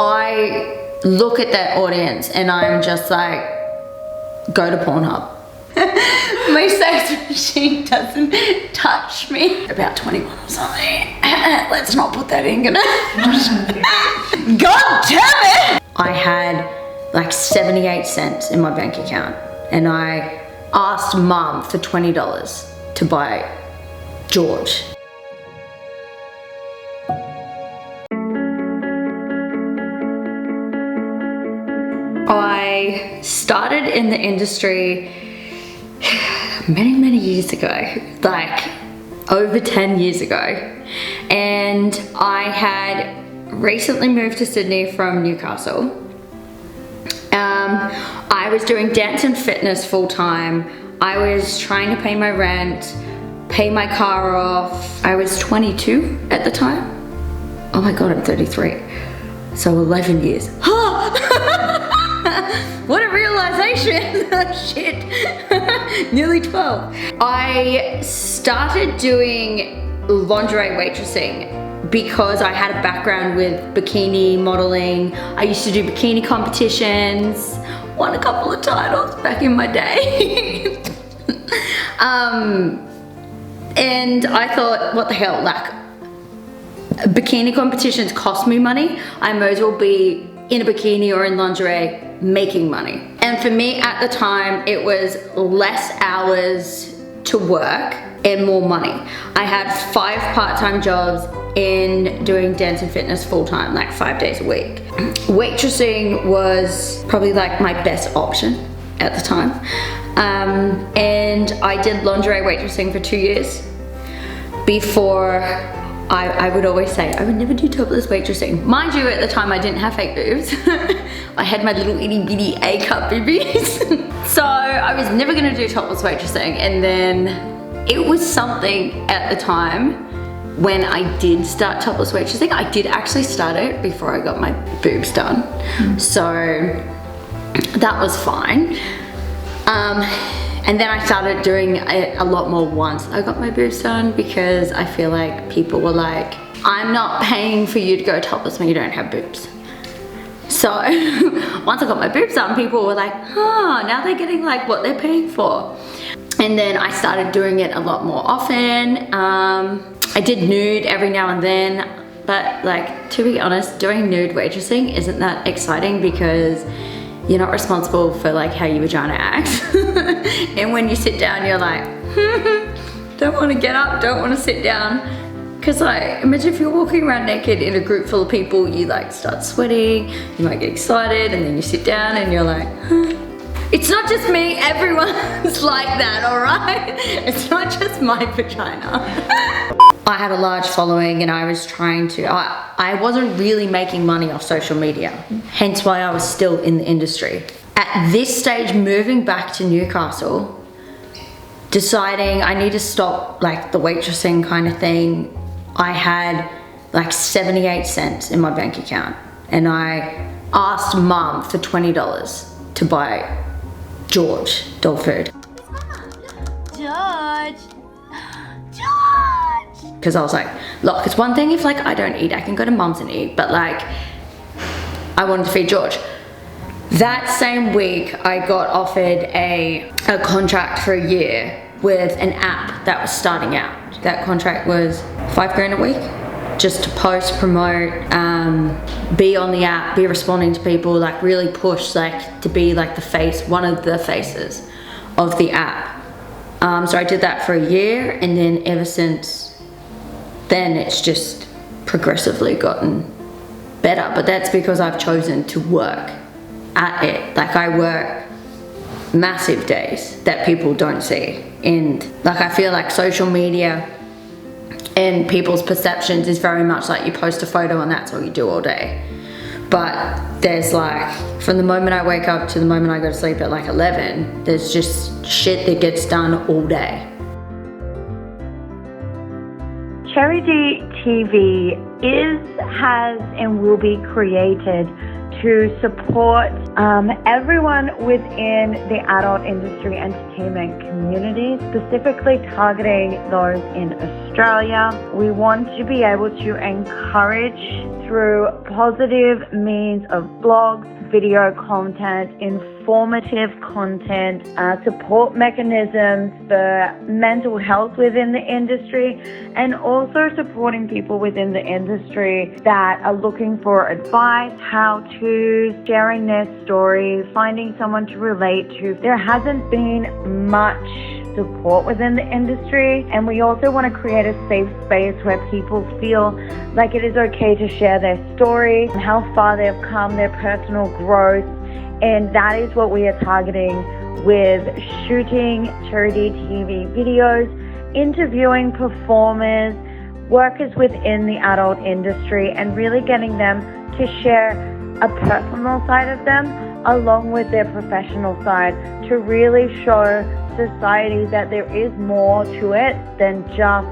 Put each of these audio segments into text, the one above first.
I look at that audience and I'm just like, go to Pornhub. My sex machine doesn't touch me. About 21 or something. Let's not put that in, gonna. God damn it! I had like 78 cents in my bank account and I asked mum for $20 to buy George. I started in the industry many years ago, like over 10 years ago, and I had recently moved to Sydney from Newcastle. I was doing dance and fitness full-time. I was trying to pay my rent, pay my car off. I was 22 at the time. Oh my god, I'm 33. So 11 years. What a realization. Shit. Nearly 12. I started doing lingerie waitressing because I had a background with bikini modeling. I used to do bikini competitions, won a couple of titles back in my day. And I thought, what the hell, like, bikini competitions cost me money. I might as well be in a bikini or in lingerie making money. And for me at the time, it was less hours to work and more money. I had 5 part-time jobs in doing dance and fitness full-time, like 5 days a week. Waitressing was probably like my best option at the time. And I did lingerie waitressing for 2 years before I would always say, I would never do topless waitressing. Mind you, at the time I didn't have fake boobs. I had my little itty bitty A-cup boobies. So I was never gonna do topless waitressing. And then it was something at the time when I did start topless waitressing. I did actually start it before I got my boobs done. So that was fine. And then I started doing it a lot more once I got my boobs done, because I feel like people were like, I'm not paying for you to go topless when you don't have boobs. So once I got my boobs done, people were like, oh, now they're getting like what they're paying for. And then I started doing it a lot more often. I did nude every now and then, but like, to be honest, doing nude waitressing isn't that exciting because you're not responsible for like how your vagina acts. And when you sit down, you're like, don't want to get up, don't want to sit down. Cause like, imagine if you're walking around naked in a group full of people, you like start sweating, you might get excited, and then you sit down and you're like, It's not just me, everyone's like that, all right? It's not just my vagina. I had a large following and I was trying to, I wasn't really making money off social media, hence why I was still in the industry. At this stage, moving back to Newcastle, deciding I need to stop like the waitressing kind of thing, I had like 78 cents in my bank account and I asked mum for $20 to buy George dog food. George. Because I was like, look, it's one thing if like I don't eat, I can go to mum's and eat, but like I wanted to feed George. That same week I got offered a contract for a year with an app that was starting out. That contract was $5 grand a week, just to post, promote, be on the app, be responding to people, like really push like to be like the face, one of the faces of the app. So I did that for a year, and then ever since then it's just progressively gotten better, but that's because I've chosen to work at it. Like I work massive days that people don't see, and like I feel like social media and people's perceptions is very much like you post a photo and that's all you do all day. But there's like, from the moment I wake up to the moment I go to sleep at like 11, there's just shit that gets done all day. CherryDTV is, has, and will be created to support everyone within the adult industry entertainment community, specifically targeting those in Australia. We want to be able to encourage through positive means of blogs, video content, informative content, support mechanisms for mental health within the industry, and also supporting people within the industry that are looking for advice, how-to, sharing their story, finding someone to relate to. There hasn't been much support within the industry, and we also want to create a safe space where people feel like it is okay to share their story, how far they've come, their personal growth, and that is what we are targeting with shooting CherryDTV videos, interviewing performers, workers within the adult industry, and really getting them to share a personal side of them along with their professional side to really show society that there is more to it than just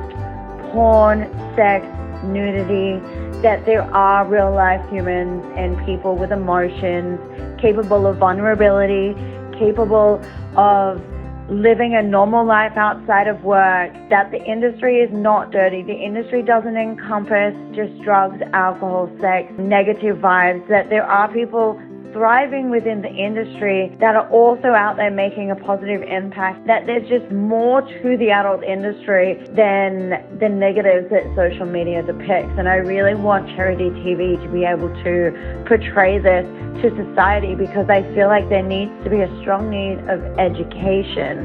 porn, sex, nudity, that there are real life humans and people with emotions, capable of vulnerability, capable of living a normal life outside of work, that the industry is not dirty. The industry doesn't encompass just drugs, alcohol, sex, negative vibes, that there are people thriving within the industry that are also out there making a positive impact, that there's just more to the adult industry than the negatives that social media depicts. And I really want CherryDTV to be able to portray this to society, because I feel like there needs to be a strong need of education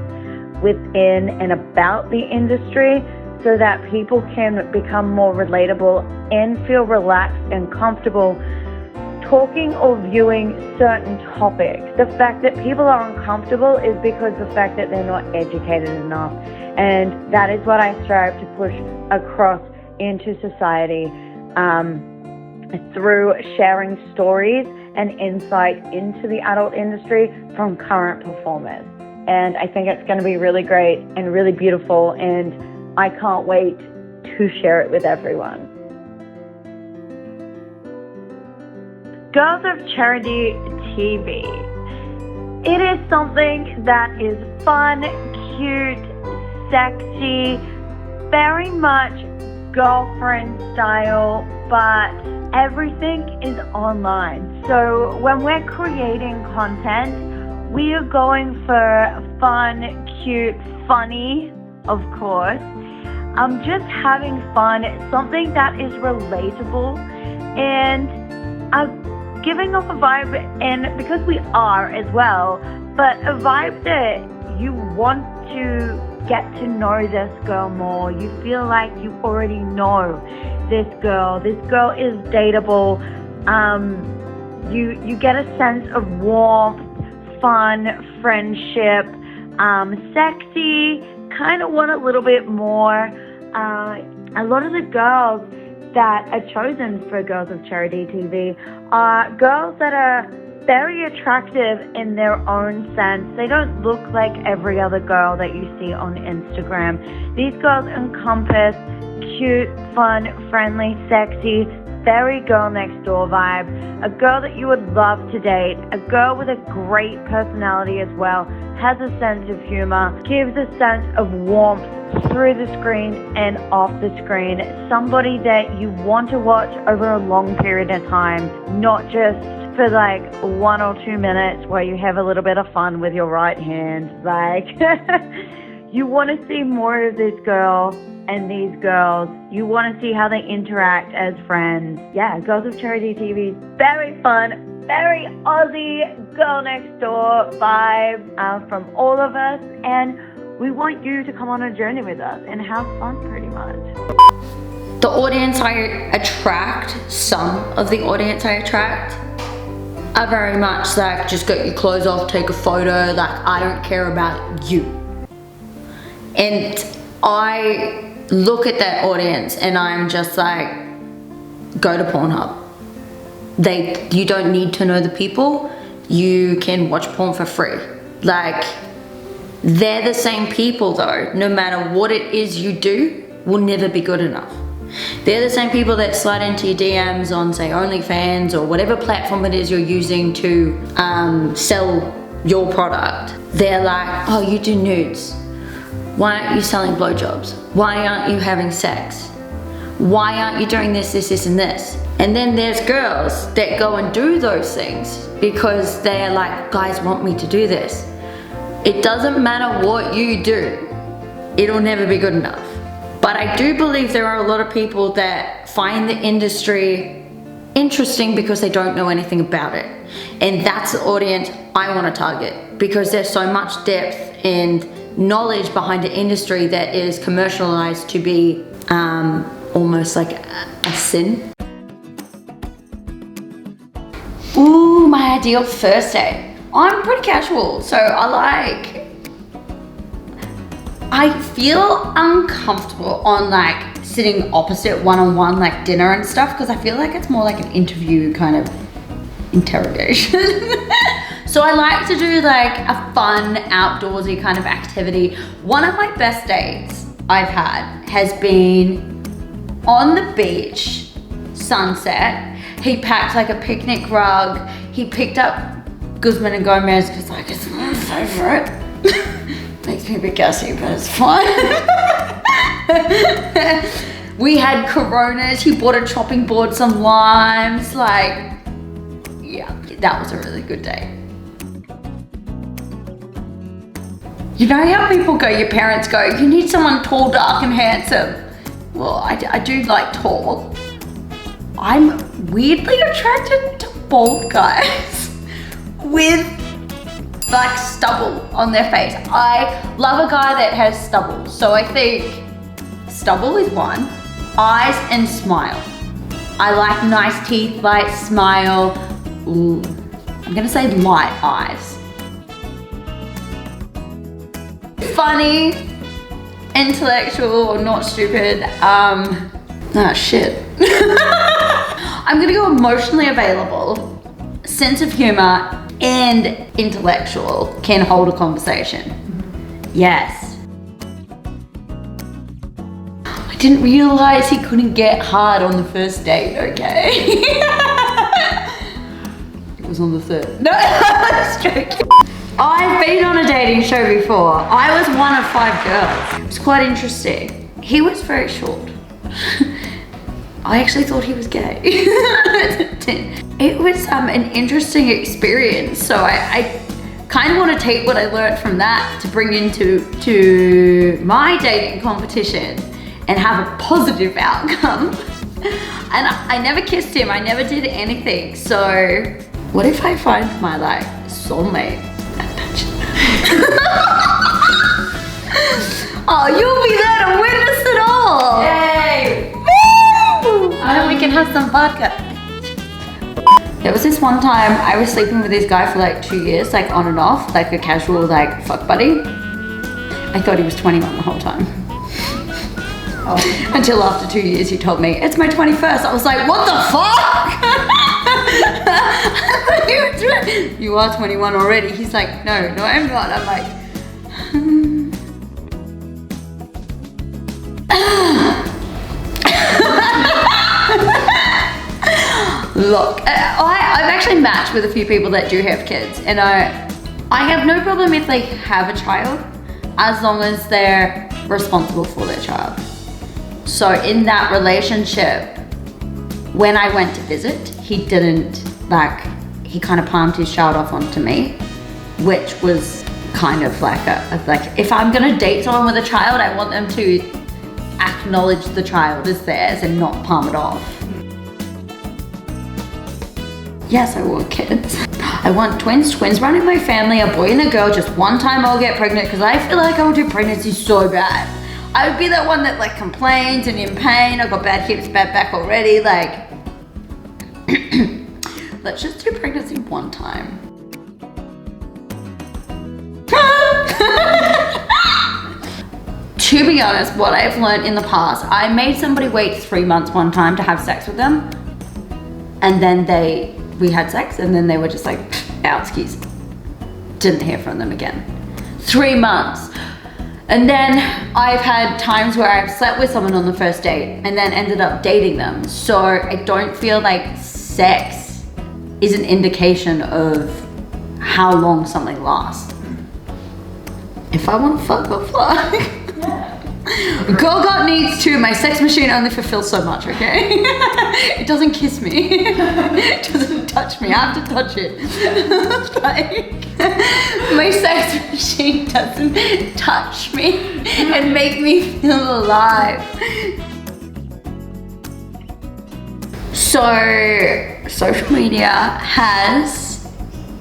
within and about the industry so that people can become more relatable and feel relaxed and comfortable talking or viewing certain topics. The fact that people are uncomfortable is because the fact that they're not educated enough. And that is what I strive to push across into society through sharing stories and insight into the adult industry from current performers. And I think it's going to be really great and really beautiful, and I can't wait to share it with everyone. Girls of CherryDTV. It is something that is fun, cute, sexy, very much girlfriend style, but everything is online. So when we're creating content, we are going for fun, cute, funny, of course. Just having fun, something that is relatable, and giving off a vibe, and because we are as well, but a vibe that you want to get to know this girl more. You feel like you already know this girl. This girl is dateable. You get a sense of warmth, fun, friendship, sexy, kind of want a little bit more. A lot of the girls that are chosen for Girls of CherryDTV are girls that are very attractive in their own sense. They don't look like every other girl that you see on Instagram. These girls encompass cute, fun, friendly, sexy, very girl next door vibe, a girl that you would love to date, a girl with a great personality as well, has a sense of humor, gives a sense of warmth through the screen and off the screen, somebody that you want to watch over a long period of time, not just for like 1 or 2 minutes where you have a little bit of fun with your right hand. Like, you want to see more of this girl and these girls. You want to see how they interact as friends. Yeah, Girls of CherryDTV, very fun, very Aussie, girl next door vibe from all of us, and we want you to come on a journey with us and have fun pretty much. The audience I attract, some of the audience I attract, are very much like, just get your clothes off, take a photo, like, I don't care about you. And I look at that audience and I'm just like, go to Pornhub. You don't need to know the people, you can watch porn for free. Like, they're the same people though, no matter what it is you do, will never be good enough. They're the same people that slide into your DMs on, say, OnlyFans or whatever platform it is you're using to sell your product. They're like, oh, you do nudes. Why aren't you selling blowjobs? Why aren't you having sex? Why aren't you doing this, this, this, and this? And then there's girls that go and do those things because they're like, guys want me to do this. It doesn't matter what you do, it'll never be good enough. But I do believe there are a lot of people that find the industry interesting because they don't know anything about it. And that's the audience I want to target, because there's so much depth and knowledge behind the industry that is commercialized to be almost like a sin. Ooh, my ideal first date. I'm pretty casual, so I feel uncomfortable on like sitting opposite one-on-one like dinner and stuff, because I feel like it's more like an interview kind of interrogation. So I like to do like a fun outdoorsy kind of activity. One of my best dates I've had has been on the beach, sunset. He packed like a picnic rug. He picked up Guzman and Gomez because like it's my favorite. Makes me a bit gassy, but it's fine. We had Coronas. He bought a chopping board, some limes. Like, yeah, that was a really good day. You know how people go, your parents go, you need someone tall, dark, and handsome. Well, I do like tall. I'm weirdly attracted to bald guys with like stubble on their face. I love a guy that has stubble. So I think stubble is one. Eyes and smile. I like nice teeth, light smile. Ooh, I'm gonna say light eyes. Funny, intellectual, or not stupid. Shit. I'm gonna go emotionally available, sense of humor, and intellectual, can hold a conversation. Yes. I didn't realize he couldn't get hard on the first date, okay? It was on the third. No, I was joking. I've been on a dating show before. I was one of 5 girls. It was quite interesting. He was very short. I actually thought he was gay. It was an interesting experience. So I kind of want to take what I learned from that to bring into my dating competition and have a positive outcome. And I never kissed him. I never did anything. So what if I find my like soulmate? Oh, you'll be there to witness it all! Yay! Woo! And then we can have some vodka. There was this one time I was sleeping with this guy for like 2 years, like on and off, like a casual like fuck buddy. I thought he was 21 the whole time. Oh. Until after 2 years he told me, it's my 21st. I was like, what the fuck? You are 21 already. He's like, no, I'm not. I'm like, Look, I've actually matched with a few people that do have kids, and I have no problem if they have a child, as long as they're responsible for their child. So in that relationship, when I went to visit, he didn't like, he kind of palmed his child off onto me, which was kind of like like if I'm gonna date someone with a child, I want them to acknowledge the child as theirs and not palm it off. Yes, I want kids. I want twins run in my family, a boy and a girl. Just one time I'll get pregnant because I feel like I will do pregnancy so bad. I would be that one that like complains and in pain. I've got bad hips, bad back already. Like, let's just do pregnancy one time. To be honest, what I've learned in the past, I made somebody wait 3 months one time to have sex with them. And then we had sex and then they were just like, out skis. Didn't hear from them again. 3 months. And then I've had times where I've slept with someone on the first date and then ended up dating them. So I don't feel like sex is an indication of how long something lasts. If I want to fuck, I'll fuck. Girl got needs too. My sex machine only fulfills so much, okay? It doesn't kiss me. It doesn't touch me. I have to touch it. Like, my sex machine doesn't touch me and make me feel alive. So, social media has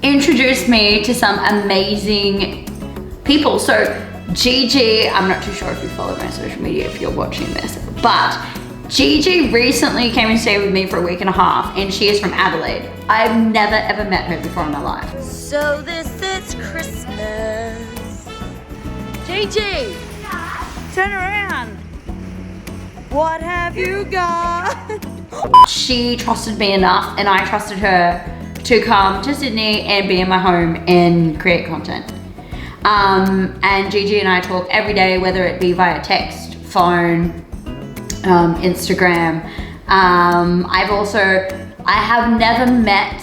introduced me to some amazing people. So, Gigi, I'm not too sure if you follow my social media if you're watching this, but Gigi recently came and stayed with me for a week and a half, and she is from Adelaide. I've never ever met her before in my life. So this is Christmas. Gigi, turn around. What have you got? She trusted me enough, and I trusted her to come to Sydney and be in my home and create content. And Gigi and I talk every day, whether it be via text, phone, Instagram. I have never met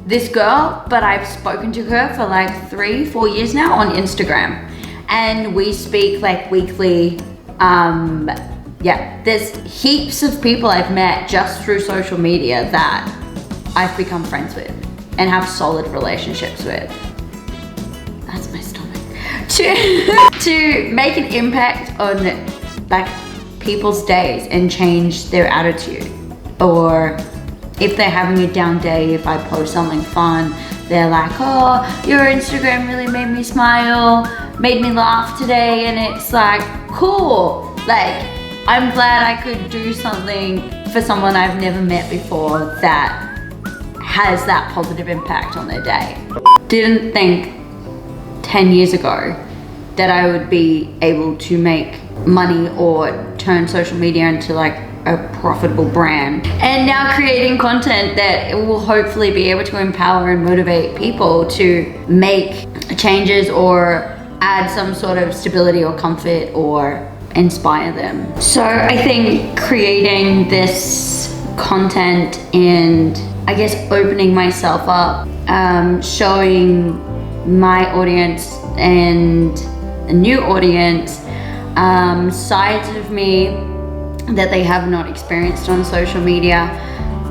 this girl, but I've spoken to her for like 3-4 years now on Instagram. And we speak like weekly. Yeah, there's heaps of people I've met just through social media that I've become friends with and have solid relationships with. That's my stomach. To make an impact on like people's days and change their attitude, or if they're having a down day, if I post something fun, they're like, oh, your Instagram really made me smile, made me laugh today, and it's like, cool, like I'm glad I could do something for someone I've never met before that has that positive impact on their day. Didn't think 10 years ago that I would be able to make money or turn social media into like a profitable brand. And now creating content that will hopefully be able to empower and motivate people to make changes or add some sort of stability or comfort or inspire them. So I think creating this content and I guess opening myself up, showing my audience and a new audience sides of me that they have not experienced on social media.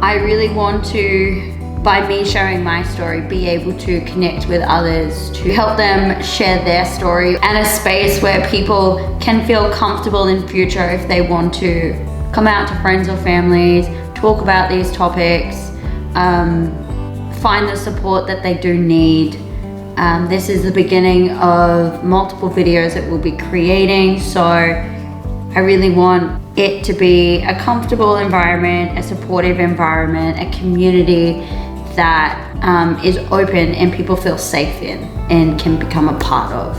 I really want to, by me sharing my story, be able to connect with others, to help them share their story, and a space where people can feel comfortable in future if they want to come out to friends or families, talk about these topics, find the support that they do need. This is the beginning of multiple videos that we'll be creating, so I really want it to be a comfortable environment, a supportive environment, a community that is open and people feel safe in and can become a part of.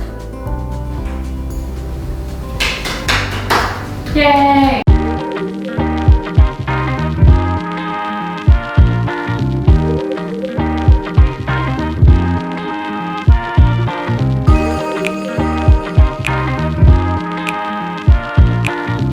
Yay!